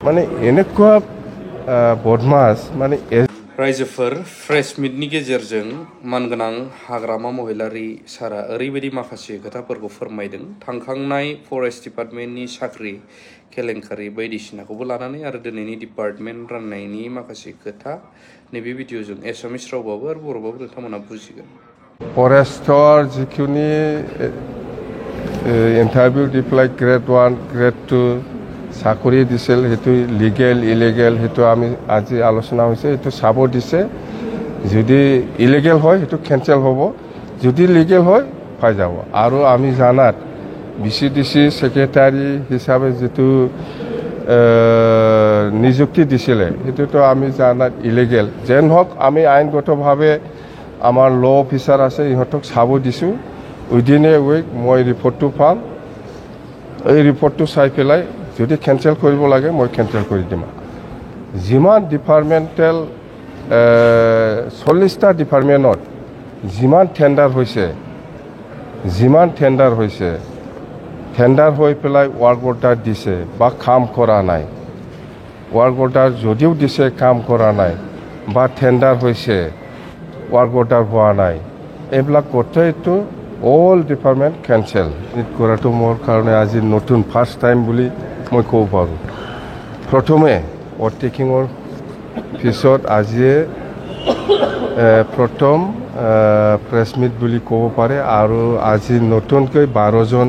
माने এনেকুৱা बदमास माने रायजोफोर फ्रेश मिटनि गेजेरजों मानगोनां हाग्रामा महिलारि सारा ओरैबायदि माखासे खोथाफोरखौ फोरमायदों थांखांनाय फरेस्ट डिपार्टमेन्टनि साख्रि केलेंकारि बायदिसिनाखौबो लानानै आरो दिनैनि डिपार्टमेन्ट राननायनि माखासे खोथा नैबे भिडिअजों एसामिस रावबाबो आरो बर'बाबो नोंथांमोना बुजिगोन फरेस्टर जिखिनि इन्टारभिउ दिफ्लाय ग्रेड 1 ग्रेड 2 চাকৰি দিছিল হেতু লিগেল ইলিগেল হেতু আমি আজি আলোচনা হৈছে হেতু চাব দিছে যদি ইলিগেল হয় হেতু ক্যান্সেল হ'ব যদি লিগেল হয় পাই যাব আৰু আমি জানাত বিসিডিসি সেক্রেটারি হিসাবে যেটো নিযুক্তি দিছিল হেতু তো আমি জানাত ইলিগেল যেন হক আমি আইনগতভাৱে আমাৰ ল অফিসাৰ আছে ইহতক চাব দিছো উইদিন এ উইক মই ৰিপৰ্টটো পাম এই ৰিপৰ্টটো চাই পেলাই যদি ক্যান্সেল কৰিব লাগে মই ক্যান্সেল কৰি দিম যিমান ডিপাৰ্টমেন্টাল 40টা ডিপাৰ্টমেন্টত যিমান টেন্ডাৰ হৈছে টেন্ডাৰ হৈ পেলাই ওয়াৰ্ক অৰ্ডাৰ দিছে বা কাম কৰা নাই ওয়াৰ্ক অৰ্ডাৰ যদিও দিছে কাম কৰা নাই বা টেন্ডাৰ হৈছে ওয়াৰ্ক অৰ্ডাৰ হোৱা নাই এইবিলাক গোটেইটো অল ডিপাৰ্টমেন্ট ক্যান্সেল কৰাটো মোৰ কাৰণে আজি নতুন ফাৰ্স্ট টাইম বুলি মই ক'ব পাৰোঁ প্ৰথমে অটেকিঙৰ পিছত আজিয়ে প্ৰথম প্ৰেছ মিট বুলি ক'ব পাৰে আৰু আজি নতুনকৈ 12 জন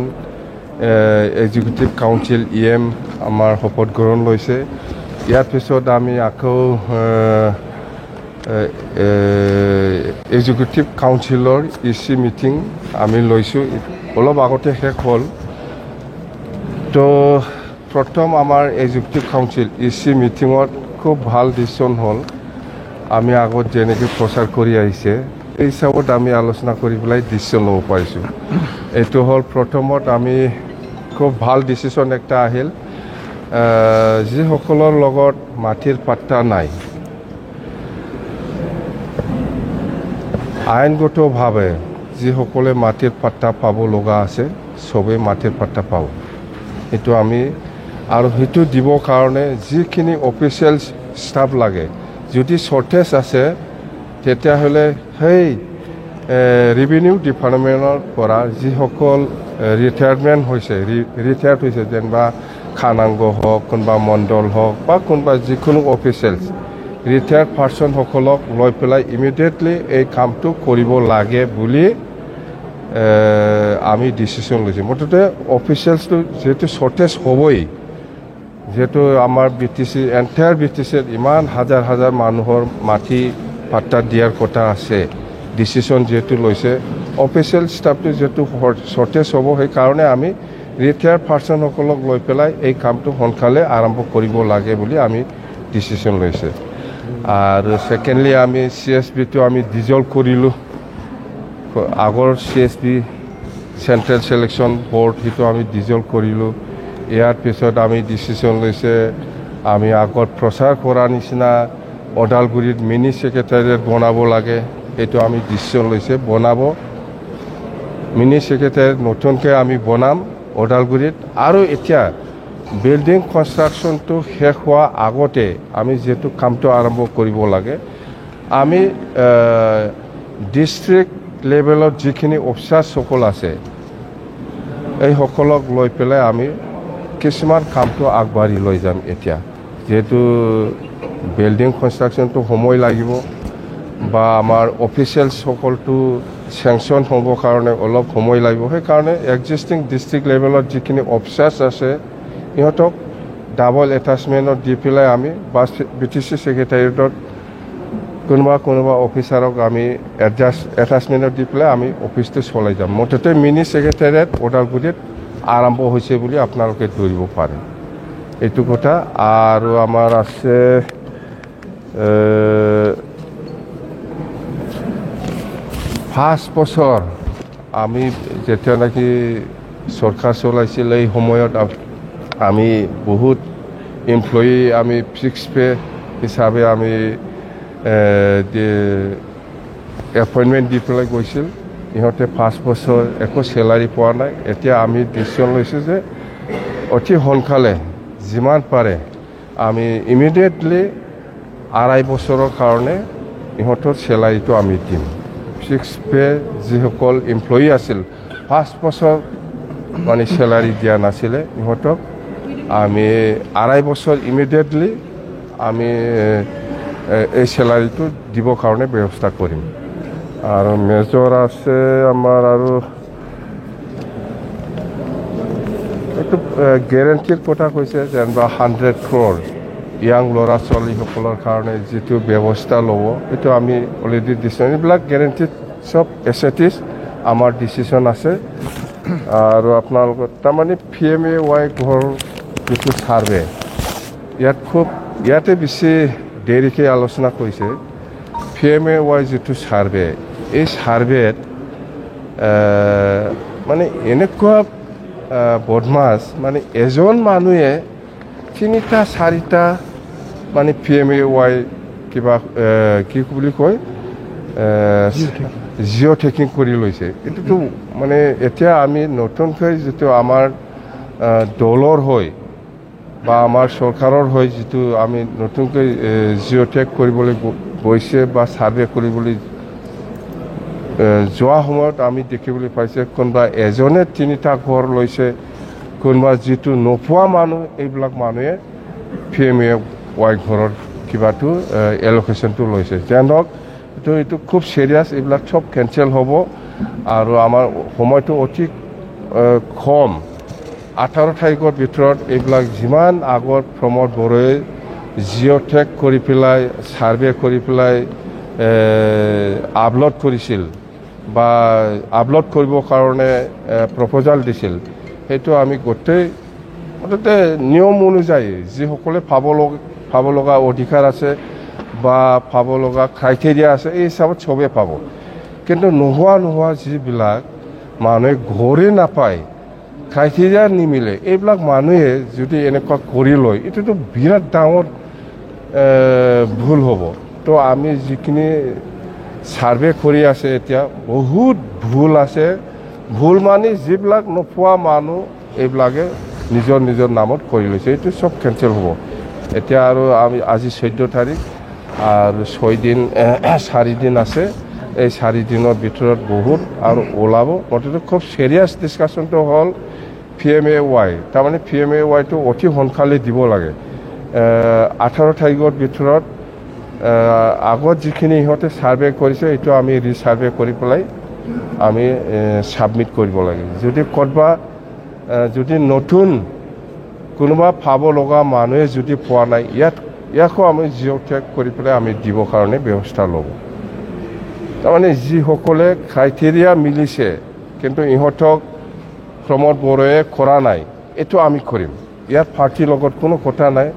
এক্সিকিউটিভ কাউন্সিল ইএম আমাৰ শপত গ্ৰহণ লৈছে ইয়াৰ পিছত আমি আকৌ এক্সিকিউটিভ কাউন্সিলৰ ইসি মিটিং আমি লৈছোঁ অলপ আগতে শেষ হ'ল তো প্ৰথম আমাৰ এক্সিকিউটিভ কাউন্সিল ইসি মিটিঙত খুব ভাল ডিসিশন হ'ল আমি আগত যেনেকৈ প্ৰচাৰ কৰি আহিছে এই হিচাপত আমি আলোচনা কৰি পেলাই ডিসিশন ল'ব পাৰিছোঁ এইটো হ'ল প্ৰথমত আমি খুব ভাল ডিসিশন একটা আহিল যিসকলৰ লগত মাটিৰ পাট্টা নাই আইনগতভাৱে যিসকলে মাটিৰ পাট্টা পাব লগা আছে সবে মাটিৰ পাট্টা পাব এটো আমি আৰু হেতু দিব কাৰণে যিখিনি অফিচিয়েল ষ্টাফ লাগে যদি শৰ্টেজ আছে তেতিয়া হলে হেই ৰেভিনিউ ডিপাৰ্টমেন্টৰ পৰা যিসকল ৰিটায়াৰমেন্ট হৈছে যেনবা খানাংগ হওক কোনবা মণ্ডল হওক বা কোনবা যিকোনো অফিচিয়েল ৰিটায়াৰ্ড পাৰ্সন সকলক লৈ পেলাই ইমিডিয়েটলি এই কামটো কৰিব লাগে বুলি আমি ডিসিশন লৈছোঁ মুঠতে অফিচিয়েলছটো যেটো শৰ্টেজ হ'বই যেটো আমাৰ বিটিসি এন্টায়াৰ বিটিসিৰ ইমান হাজাৰ মানুহৰ মাটি পাট্টা দিয়াৰ কথা আছে ডিসিশন যেটো লৈছে অফিচিয়েল ষ্টাফটো যেটো শৰ্টেজ হ'ব সেই কাৰণে আমি ৰিটায়াৰ্ড পাৰ্সন সকলক লৈ পেলাই এই কামটো সোনকালে আৰম্ভ কৰিব লাগে বুলি আমি ডিসিশন লৈছে আৰু সেকেন্ডলি আমি সিএসবি টো আমি ডিজলভ কৰিলো আগৰ সিএসবি সেন্ট্ৰাল সিলেকশন বোৰ্ড হিটো আমি ডিজলভ কৰিলো ইয়াৰ পিছত আমি ডিসিশন লৈছে আমি আগত প্ৰচাৰ কৰা নিচিনা ওদালগুৰিত মিনি সেক্ৰেটাৰিয়েট বনাব লাগে এটো আমি ডিসিশন লৈছে বনাব মিনি সেক্ৰেটাৰিয়েট নতুনকৈ আমি বনাম ওদালগুৰিত আৰু এতিয়া বিল্ডিং কনস্ট্ৰাকশনটো শেষ হোৱা আগতে আমি যেটো কামটো আৰম্ভ কৰিব লাগে আমি ডিস্ট্ৰিক্ট লেভেলত যিখিনি অফিচাৰ সকল আছে এই সকলক লৈ পেলাই আমি কিছুমান কামটো আগবাঢ়ি লৈ যাম এতিয়া যেটো বিল্ডিং কনস্ট্রাকশনটো সময় লাগিব বা আমাৰ অফিচিয়েল সকলটো স্যাংশন হ'ব কাৰণে অলপ সময় লাগিব সেই কাৰণে এক্সিস্টিং ডিস্ট্ৰিক্ট লেভেলত যিখিনি অফিচাৰ্স আছে ইহতক ডাবল এটাচমেন্টত দি পেলাই আমি বা বিটিসি সেক্ৰেটাৰিয়েটত কোনোবা অফিচাৰক আমি এটাচমেন্টত দি পেলাই আমি অফিসটো চলাই যাম মুঠতে মিনি সেক্ৰেটাৰিয়েট ওদালগুৰিত আৰম্ভ হৈছে বুলি আপোনালোকে ধৰিব পাৰে এইটো কথা আৰু আমাৰ আছে 5 বছৰ আমি যেতিয়া নাকি সরকার চলাইছিল এই সময়ত আমি বহুত এমপ্লয়ি আমি ফিক্স পে হিসাবে আমি এপয়েন্টমেন্ট দি পেলাই গৈছিল ইহঁতে 5 বছৰ একো স্যালাৰি পোৱা নাই এতিয়া আমি ডিসিশন লৈছো যে অতি সোনকালে যিমান পাৰে আমি ইমিডিয়েটলি 2.5 বছৰৰ কাৰণে ইহঁতৰ চেলাৰীটো আমি দিম। 6 পে যিসকল এমপ্লয়ী আছিল 5 বছৰ মানে চেলাৰী দিয়া নাছিলে ইহঁতক আমি 2.5 বছৰ ইমিডিয়েটলি আমি এই চেলাৰীটো দিবৰ কাৰণে ব্যৱস্থা কৰিম। আৰু মেজৰ আছে আমাৰ আৰু এইটো গেৰেণ্টিৰ কথা কৈছে যেনিবা 100 crore ইয়াং ল'ৰা ছোৱালীসকলৰ কাৰণে যিটো ব্যৱস্থা ল'ব সেইটো আমি অলৰেডি দিছোঁ। এইবিলাক গেৰেণ্টিত চব এছেটিছ আমাৰ ডিচিশ্যন আছে। আৰু আপোনালোকৰ তাৰমানে PMAY ঘৰ যিটো ছাৰ্ভে ইয়াতে বেছি দেৰিকৈ আলোচনা কৰিছে। PMAY যিটো ছাৰ্ভে এই ছাৰ্ভেত মানে এনেকুৱা বদমাছ মানে এজন মানুহে 3টা 4টা মানে PMAY কিবা কি বুলি কয় জিঅ' টেকিং কৰি লৈছে। এইটোতো মানে এতিয়া আমি নতুনকৈ যিটো আমাৰ দলৰ হৈ বা আমাৰ চৰকাৰৰ হৈ যিটো আমি নতুনকৈ জিঅ' টেক কৰিবলৈ গৈছে বা ছাৰ্ভে কৰিবলৈ যোৱা সময়ত আমি দেখিবলৈ পাইছে কোনোবা এজনে 3টা ঘৰ লৈছে, কোনোবা যিটো নোপোৱা মানুহ এইবিলাক মানুহে PMAY ঘৰৰ কিবাটো এল'কেশ্যনটো লৈছে। যেন হওক এইটো খুব চিৰিয়াছ, এইবিলাক চব কেঞ্চেল হ'ব। আৰু আমাৰ সময়টো অতি কম, 18 তাৰিখৰ ভিতৰত এইবিলাক যিমান আগত প্ৰমোদ বড়োৱে জিঅ' টেক কৰি পেলাই ছাৰ্ভে কৰি পেলাই আপলোড কৰিছিল বা আপলোড কৰিবৰ কাৰণে প্ৰপ'জাল দিছিল সেইটো আমি গোটেই মুঠতে নিয়ম অনুযায়ী যিসকলে পাব লগা অধিকাৰ আছে বা পাব লগা ক্ৰাইটেৰিয়া আছে এই হিচাপত চবেই পাব। কিন্তু নোহোৱা যিবিলাক মানুহে ঘৰে নাপায়, ক্ৰাইটেৰিয়া নিমিলে, এইবিলাক মানুহে যদি এনেকুৱা কৰি লয় এইটোতো বিৰাট ডাঙৰ ভুল হ'ব। তো আমি যিখিনি ছাৰ্ভে কৰি আছে এতিয়া বহুত ভুল আছে। ভুল মানে যিবিলাক নোপোৱা মানুহ এইবিলাকে নিজৰ নামত কৰি লৈছে, এইটো চব কেঞ্চেল হ'ব। এতিয়া আৰু আমি আজি 14 তাৰিখ আৰু 4 দিন আছে। এই 4 দিনৰ ভিতৰত বহুত আৰু ওলাব। মুঠতে খুব চিৰিয়াছ ডিছকাশ্যনটো হ'ল PMAY। তাৰমানে PMAYটো অতি সোনকালে দিব লাগে। 18 তাৰিখৰ ভিতৰত আগত যিখিনি ইহঁতে ছাৰ্ভে কৰিছে এইটো আমি ৰিছাৰ্ভে কৰি পেলাই আমি ছাবমিট কৰিব লাগে। যদি ক'ৰবা যদি নতুন কোনোবা পাব লগা মানুহে যদি পোৱা নাই ইয়াকো আমি জিঅ' টেক কৰি পেলাই আমি দিবৰ কাৰণে ব্যৱস্থা ল'ব। তাৰমানে যিসকলে ক্ৰাইটেৰিয়া মিলিছে কিন্তু ইহঁতক প্ৰমোদ বড়োৱে কৰা নাই এইটো আমি কৰিম। ইয়াত পাৰ্টিৰ লগত কোনো কথা নাই,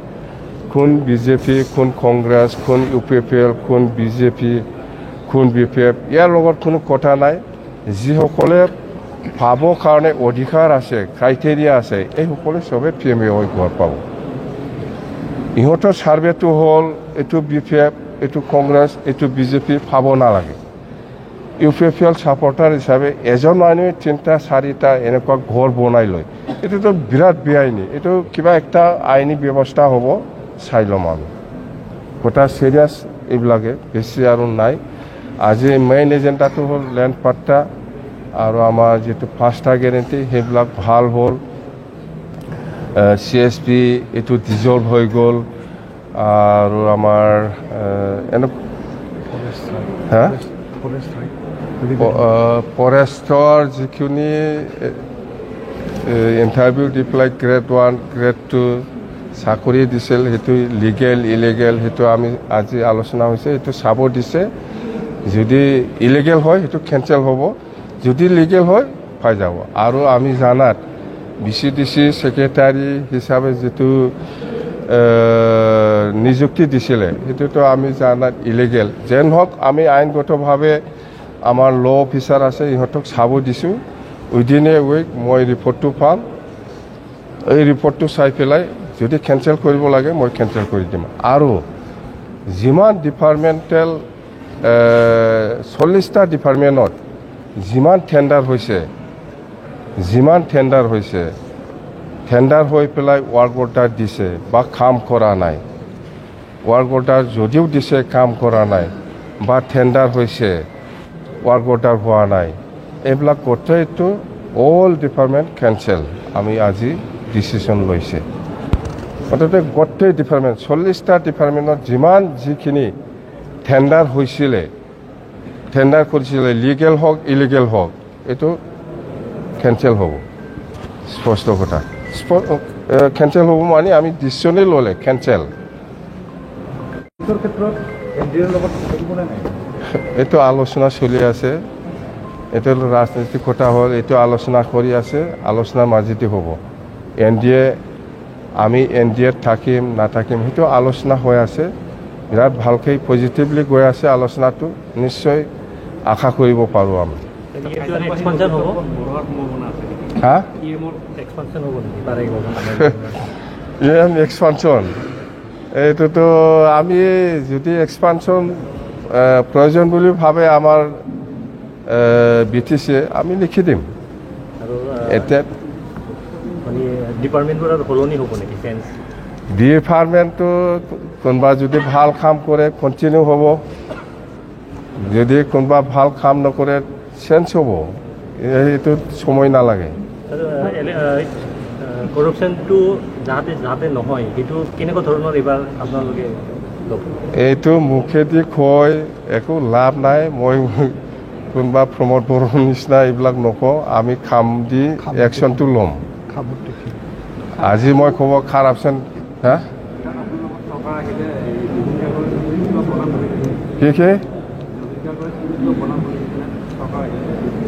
কোন BJP, কোন কংগ্ৰেছ, কোন UPPL, কোন BJP, কোন BPF, ইয়াৰ লগত কোনো কথা নাই। যিসকলে পাবৰ কাৰণে অধিকাৰ আছে, ক্ৰাইটেৰিয়া আছে, এইসকলে চবে PMAY ঘৰ পাব। ইহঁতৰ ছাৰ্ভেটো হ'ল এইটো BPF, এইটো কংগ্ৰেছ, এইটো BJP পাব নালাগে। UPPL ছাপৰ্টাৰ হিচাপে এজন মানুহে 3টা 4টা এনেকুৱা ঘৰ বনাই লয়, এইটোতো বিৰাট বেআইনী। এইটো কিবা একটা আইনী ব্যৱস্থা হ'ব, চাই ল'ম আমি। গোটা চিৰিয়াছ এইবিলাকে, বেছি আৰু নাই। আজি মেইন এজেণ্ডাটো হ'ল লেণ্ড পাট্টা আৰু আমাৰ যিটো 5টা গেৰেণ্টি সেইবিলাক ভাল হ'ল। CSP এইটো ডিজল্ভ হৈ গ'ল। আৰু আমাৰ ফৰেষ্টৰ যিখিনি ইণ্টাৰভিউ দি পেলাই গ্ৰেড 1, গ্ৰেড 2 চাকৰি দিছিল সেইটো লিগেল ইলিগেল সেইটো আমি আজি আলোচনা হৈছে, সেইটো চাব দিছে। যদি ইলিগেল হয় সেইটো কেঞ্চেল হ'ব, যদি লিগেল হয় পাই যাব। আৰু আমি জানাত BCDC ছেক্ৰেটাৰী হিচাপে যিটো নিযুক্তি দিছিলে সেইটোতো আমি জানাত ইলিগেল। যেন হওক আমি আইনগতভাৱে আমাৰ ল অফিচাৰ আছে ইহঁতক চাব দিছোঁ। উইদিন এ উইক মই ৰিপৰ্টটো পাম। এই ৰিপৰ্টটো চাই পেলাই যদি কেঞ্চেল কৰিব লাগে মই কেঞ্চেল কৰি দিম। আৰু যিমান ডিপাৰ্টমেণ্টেল 40টা ডিপাৰ্টমেণ্টত যিমান টেণ্ডাৰ হৈছে টেণ্ডাৰ হৈ পেলাই ৱাৰ্ক অৰ্ডাৰ দিছে বা কাম কৰা নাই, ৱাৰ্ক অৰ্ডাৰ যদিও দিছে কাম কৰা নাই বা টেণ্ডাৰ হৈছে ৱাৰ্ক অৰ্ডাৰ হোৱা নাই, এইবিলাক গোটেইটো অল ডিপাৰ্টমেণ্ট কেঞ্চেল আমি আজি ডিচিশ্যন লৈছে। মুঠতে গোটেই ডিপাৰ্টমেণ্ট 40টা ডিপাৰ্টমেণ্টত যিখিনি টেণ্ডাৰ হৈছিলে, টেণ্ডাৰ কৰিছিলে, লিগেল হওক ইলিগেল হওক, এইটো কেঞ্চেল হ'ব। স্পষ্ট কথা, কেঞ্চেল হ'ব মানে আমি ডিচিশ্যনেই ল'লে কেঞ্চেল। এইটো আলোচনা চলি আছে, এইটো ৰাজনৈতিক কথা হ'ল, এইটো আলোচনা কৰি আছে, আলোচনাৰ মাজেদি হ'ব। আমি NDAত থাকিম নাথাকিম সেইটো আলোচনা হৈ আছে, বিৰাট ভালকৈ পজিটিভলি গৈ আছে আলোচনাটো, নিশ্চয় আশা কৰিব পাৰোঁ আমি। হা এক্সপানশ্যন, এইটোতো আমি যদি এক্সপানশ্যন প্ৰয়োজন বুলি ভাবে আমাৰ BTC আমি লিখি দিম। এতিয়া ডিপাৰ্টমেণ্টটো কোনোবা যদি ভাল কাম কৰে কণ্টিনিউ হ'ব, যদি কোনোবা ভাল কাম নকৰে চেঞ্জ হ'ব, এইটো সময় নালাগে। কৰপশ্যনটো যাতে নহয় সেইটো কেনেকুৱা ধৰণৰ এইবাৰ আপোনালোকে এইটো মুখেদি কয় একো লাভ নাই। মই কোনোবা প্ৰমোদ বড়োৰ নিচিনা এইবিলাক নকওঁ, আমি কাম দি একশ্যনটো ল'ম। আজি মই ক'ব কাৰাপশ্যন, হা কি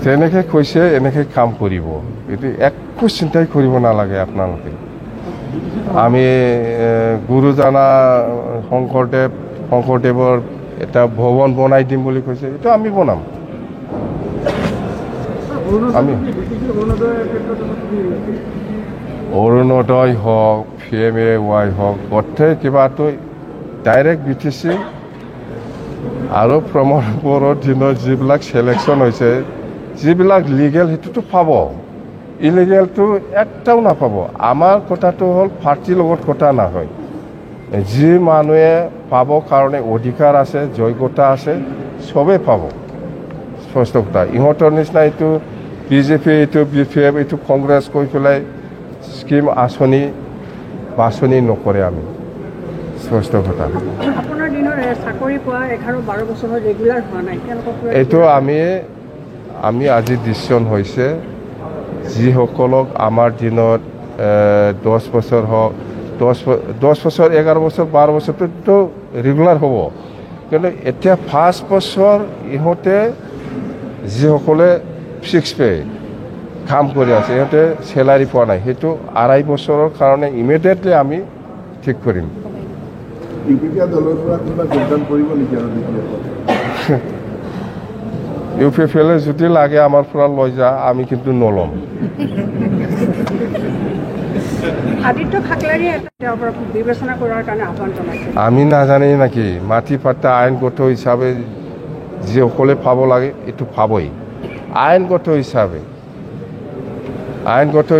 যেনেকৈ কৈছে এনেকৈ কাম কৰিব, এইটো একো চিন্তাই কৰিব নালাগে আপোনালোকে। আমি গুৰুজনা শংকৰদেৱৰ এটা ভৱন বনাই দিম বুলি কৈছে, এইটো আমি বনাম। আমি অৰুণোদয় হওক, PMAY হওক, গোটেই কিবাটো ডাইৰেক্ট BTC আৰু প্ৰমোদ বড়োৰ দিনত যিবিলাক চিলেকশ্যন হৈছে, যিবিলাক লিগেল সেইটোতো পাব, ইলিগেলটো একটাও নাপাব। আমাৰ কথাটো হ'ল পাৰ্টিৰ লগত কথা নহয়, যি মানুহে পাব কাৰণে অধিকাৰ আছে, যোগ্যতা আছে, চবেই পাব। স্পষ্ট কথা, ইহঁতৰ নিচিনা এইটো BJP, এইটো BPF, এইটো কংগ্ৰেছ কৈ পেলাই স্কিম আঁচনি বাছনি নকৰে আমি। স্পষ্ট কথা, আপোনাৰ দিনৰ চাকৰি পোৱা 11-12 বছৰৰ ৰেগুলাৰ হোৱা নাই, এইটো আমি আজি ডিচিশ্যন হৈছে, যিসকলক আমাৰ দিনত 10 বছৰ হওক, 10 বছৰ 11 বছৰ 12 বছৰটো ৰেগুলাৰ হ'ব, কিন্তু এতিয়া 5 বছৰ ইহঁতে যিসকলে 6 পে কাম কৰি আছে, ইহঁতে চেলাৰী পোৱা নাই, সেইটো 2.5 বছৰৰ কাৰণে ইমিডিয়েটলি আমি ঠিক কৰিম। UPPL যদি লাগে আমাৰ পৰা লৈ যা, আমি কিন্তু নল'ম। আদিত্য খাকলাৰীয়ে তেওঁৰ পৰা বিবেচনা কৰাৰ কাৰণে আহ্বান জনাইছে। আমি নাজানেই নাকি, মাটি পাট্টা আইনগত হিচাপে যিসকলে পাব লাগে এইটো পাবই, আইনগত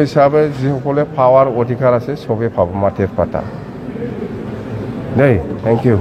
হিচাপে যিসকলে পাৱাৰ অধিকাৰ আছে চবেই পাব মাটিৰ পাট্টা দেই। Thank U.